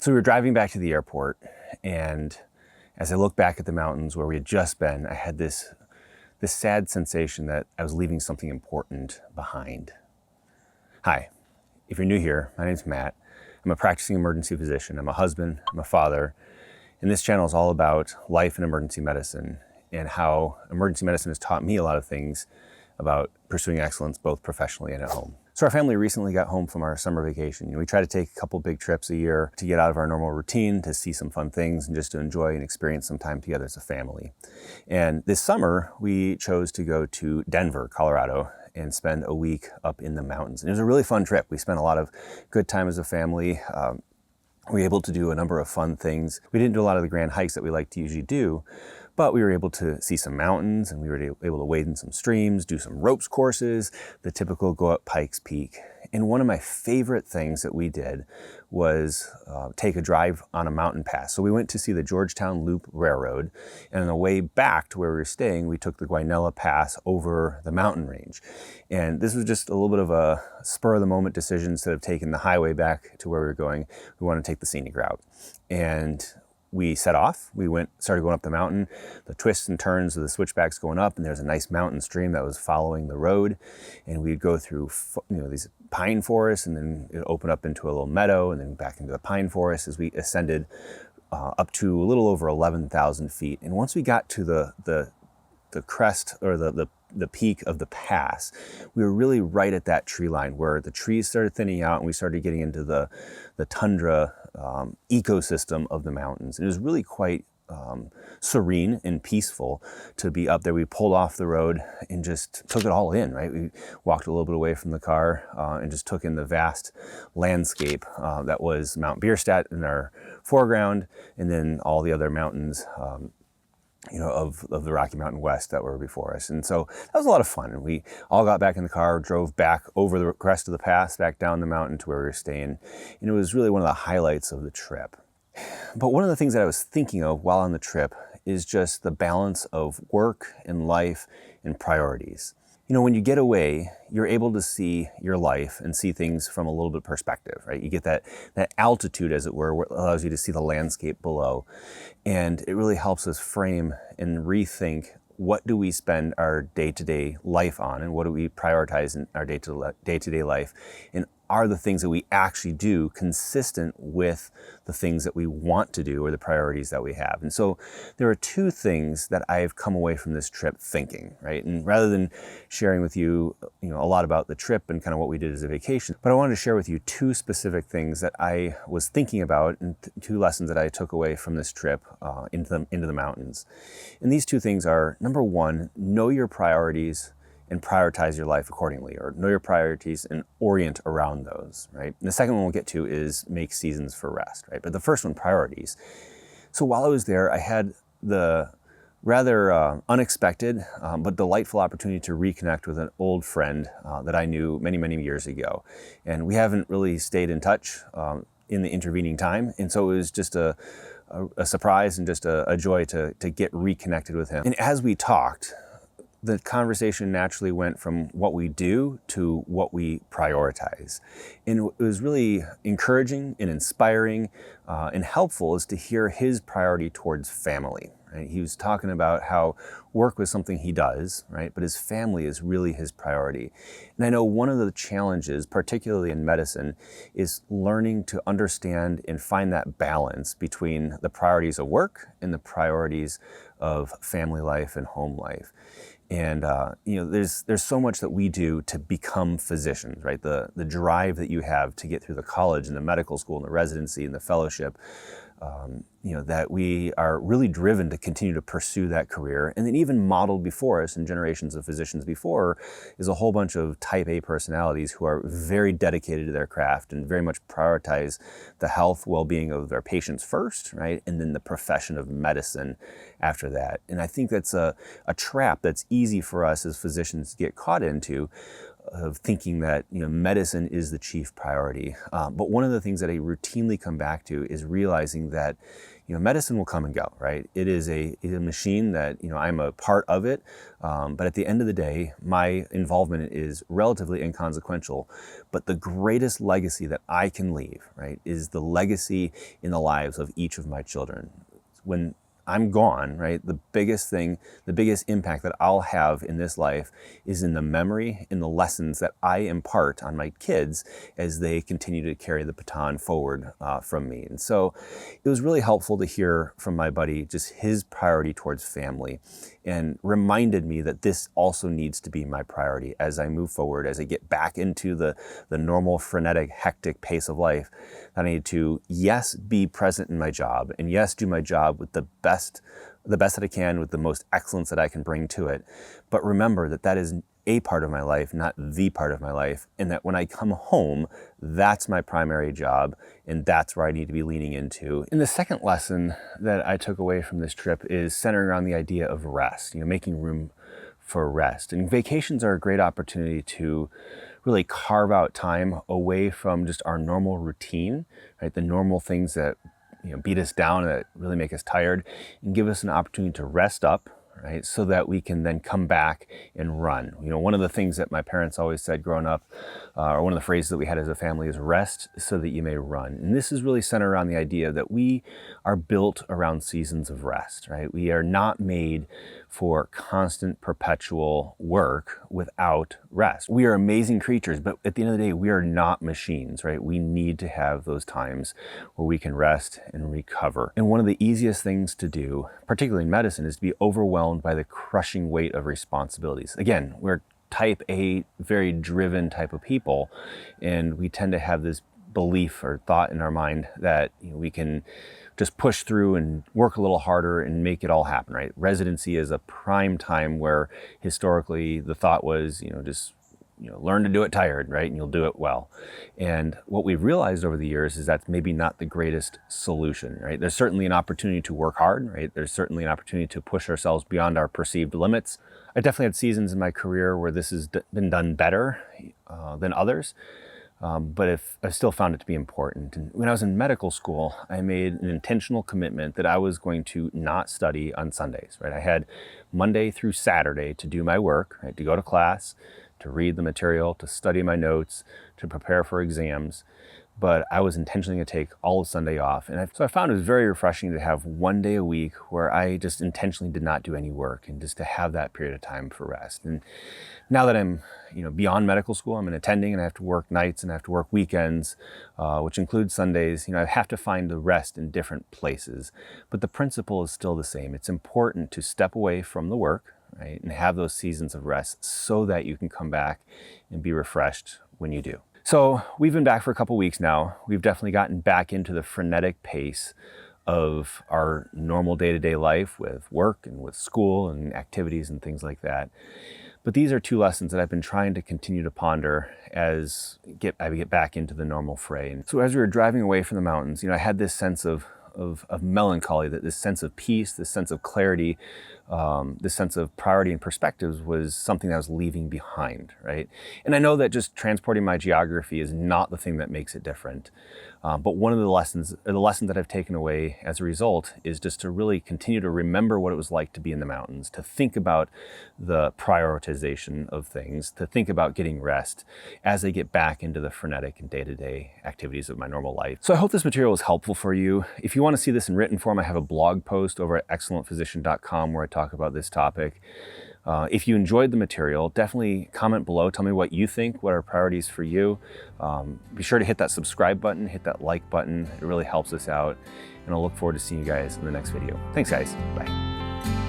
So we were driving back to the airport, and as I looked back at the mountains where we had just been, I had this sad sensation that I was leaving something important behind. Hi, if you're new here, my name's Matt. I'm a practicing emergency physician. I'm a husband, I'm a father, and this channel is all about life in emergency medicine and how emergency medicine has taught me a lot of things about pursuing excellence both professionally and at home. So our family recently got home from our summer vacation. We try to take a couple big trips a year to get out of our normal routine, to see some fun things, and just to enjoy and experience some time together as a family. And this summer, we chose to go to Denver, Colorado, and spend a week up in the mountains. And it was a really fun trip. We spent a lot of good time as a family. We were able to do a number of fun things. We didn't do a lot of the grand hikes that we like to usually do, but we were able to see some mountains, and we were able to wade in some streams, do some ropes courses, the typical go up Pikes Peak. And one of my favorite things that we did was take a drive on a mountain pass. So we went to see the Georgetown Loop Railroad, and on the way back to where we were staying, we took the Guanella Pass over the mountain range. And this was just a little bit of a spur of the moment decision. Instead of taking the highway back to where we were going, we wanted to take the scenic route. And we set off, started going up the mountain, the twists and turns of the switchbacks going up, and there's a nice mountain stream that was following the road. And we'd go through these pine forests, and then it opened up into a little meadow, and then back into the pine forest as we ascended up to a little over 11,000 feet. And once we got to the crest, or the peak of the pass, we were really right at that tree line where the trees started thinning out and we started getting into the tundra ecosystem of the mountains. It was really quite serene and peaceful to be up there. We pulled off the road and just took it all in, right? We walked a little bit away from the car and just took in the vast landscape that was Mount Bierstadt in our foreground, and then all the other mountains of the Rocky Mountain West that were before us. And so that was a lot of fun. And we all got back in the car, drove back over the crest of the pass, back down the mountain to where we were staying. And it was really one of the highlights of the trip. But one of the things that I was thinking of while on the trip is just the balance of work and life and priorities. When you get away, you're able to see your life and see things from a little bit of perspective, right? You get that altitude, as it were, where it allows you to see the landscape below. And it really helps us frame and rethink, what do we spend our day-to-day life on, and what do we prioritize in our day-to-day life? And are the things that we actually do consistent with the things that we want to do or the priorities that we have? And so there are two things that I've come away from this trip thinking, right? And rather than sharing with you, a lot about the trip and kind of what we did as a vacation, but I wanted to share with you two specific things that I was thinking about, and two lessons that I took away from this trip into the mountains. And these two things are, number one, know your priorities and prioritize your life accordingly, or know your priorities and orient around those, right? And the second one we'll get to is make seasons for rest, right? But the first one, priorities. So while I was there, I had the rather unexpected but delightful opportunity to reconnect with an old friend that I knew many, many years ago. And we haven't really stayed in touch in the intervening time. And so it was just a surprise and just a joy to get reconnected with him. And as we talked, the conversation naturally went from what we do to what we prioritize. And it was really encouraging and inspiring and helpful is to hear his priority towards family. Right? He was talking about how work was something he does, right? But his family is really his priority. And I know one of the challenges, particularly in medicine, is learning to understand and find that balance between the priorities of work and the priorities of family life and home life. And there's so much that we do to become physicians, right? The drive that you have to get through the college and the medical school and the residency and the fellowship, that we are really driven to continue to pursue that career. And then even modeled before us in generations of physicians before is a whole bunch of type A personalities who are very dedicated to their craft and very much prioritize the health, well-being of their patients first, right? And then the profession of medicine after that. And I think that's a trap that's easy for us as physicians to get caught into, of thinking that medicine is the chief priority. But one of the things that I routinely come back to is realizing that medicine will come and go, right? It is a machine that I'm a part of it, but at the end of the day, my involvement is relatively inconsequential. But the greatest legacy that I can leave, right, is the legacy in the lives of each of my children. When I'm gone, right, the biggest impact that I'll have in this life is in the memory, in the lessons that I impart on my kids as they continue to carry the baton forward from me. And so it was really helpful to hear from my buddy just his priority towards family, and reminded me that this also needs to be my priority as I move forward, as I get back into the normal, frenetic, hectic pace of life. I need to, yes, be present in my job, and yes, do my job with the best that I can, with the most excellence that I can bring to it. But remember that that is a part of my life, not the part of my life, and that when I come home, that's my primary job, and that's where I need to be leaning into. And the second lesson that I took away from this trip is centering around the idea of rest, making room for rest. And vacations are a great opportunity to really carve out time away from just our normal routine, right? The normal things that beat us down, that really make us tired, and give us an opportunity to rest up, right? So that we can then come back and run. One of the things that my parents always said growing up, or one of the phrases that we had as a family, is rest so that you may run. And this is really centered around the idea that we are built around seasons of rest, right? We are not made for constant, perpetual work without rest. We are amazing creatures, but at the end of the day, we are not machines, right? We need to have those times where we can rest and recover. And one of the easiest things to do, particularly in medicine, is to be overwhelmed by the crushing weight of responsibilities. Again, we're type A, very driven type of people, and we tend to have this belief or thought in our mind that we can just push through and work a little harder and make it all happen, right? Residency is a prime time where historically the thought was, just learn to do it tired, right? And you'll do it well. And what we've realized over the years is that's maybe not the greatest solution, right? There's certainly an opportunity to work hard, right? There's certainly an opportunity to push ourselves beyond our perceived limits. I definitely had seasons in my career where this has been done better than others. But I've still found it to be important. And when I was in medical school, I made an intentional commitment that I was going to not study on Sundays, right? I had Monday through Saturday to do my work, right? To go to class, to read the material, to study my notes, to prepare for exams. But I was intentionally going to take all of Sunday off. And so I found it was very refreshing to have one day a week where I just intentionally did not do any work, and just to have that period of time for rest. And now that I'm beyond medical school, I'm an attending, and I have to work nights and I have to work weekends, which includes Sundays. I have to find the rest in different places. But the principle is still the same. It's important to step away from the work, right, and have those seasons of rest so that you can come back and be refreshed when you do. So we've been back for a couple weeks now. We've definitely gotten back into the frenetic pace of our normal day-to-day life with work and with school and activities and things like that. But these are two lessons that I've been trying to continue to ponder as I get back into the normal fray. And so as we were driving away from the mountains, I had this sense of melancholy, that this sense of peace, this sense of clarity, this sense of priority and perspectives was something that I was leaving behind, right? And I know that just transporting my geography is not the thing that makes it different. But one of the lessons that I've taken away as a result is just to really continue to remember what it was like to be in the mountains, to think about the prioritization of things, to think about getting rest as I get back into the frenetic and day-to-day activities of my normal life. So I hope this material was helpful for you. If you want to see this in written form, I have a blog post over at excellentphysician.com where I talk about this topic. If you enjoyed the material, definitely comment below. Tell me what you think, what are priorities for you. Be sure to hit that subscribe button, hit that like button. It really helps us out. And I'll look forward to seeing you guys in the next video. Thanks, guys. Bye.